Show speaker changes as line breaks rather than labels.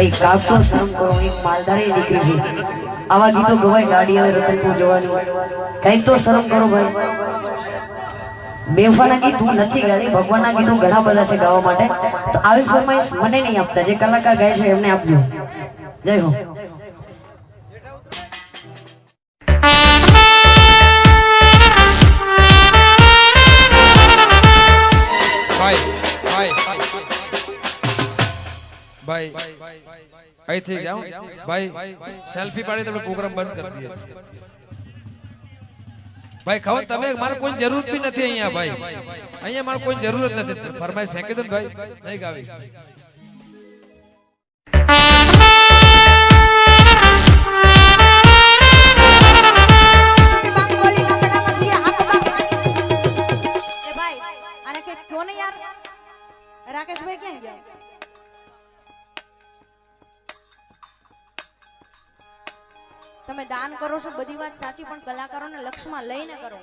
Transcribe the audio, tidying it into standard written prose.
भाई काक तो शर्म करो, एक मालधारी दिखी थी आवा गीतो गवाय गाड़ी आवे रतनपुर जवानी कई तो शर्म करो भाई। बेवफाना गीत હું નથી ગાતી, ભગવાનના ગીતો ઘણા બધા છે ગાવા માટે, તો આવી ફરમાઈશ મને નહીં આપતા, જે કલાકાર ગાય છે એમને આપજો। જય હો।
ભાઈ ભાઈ ભાઈ અહીંથી જાઓ ભાઈ, સેલ્ફી પાડી તો પ્રોગ્રામ બંધ કરી દઈએ भाई। खबर तमे मारे कोई जरूरत भी नहीं है भाई, अहिया मारे कोई जरूरत नहीं, फरमाइश फेंकी दो भाई, नहीं गावी।
ए भाई आने के क्यों नहीं यार, राकेश भाई क्या गया? તમે દાન કરો છો બધી વાત સાચી, પણ કલાકારોને લક્ષ્યમાં લઈને કરો।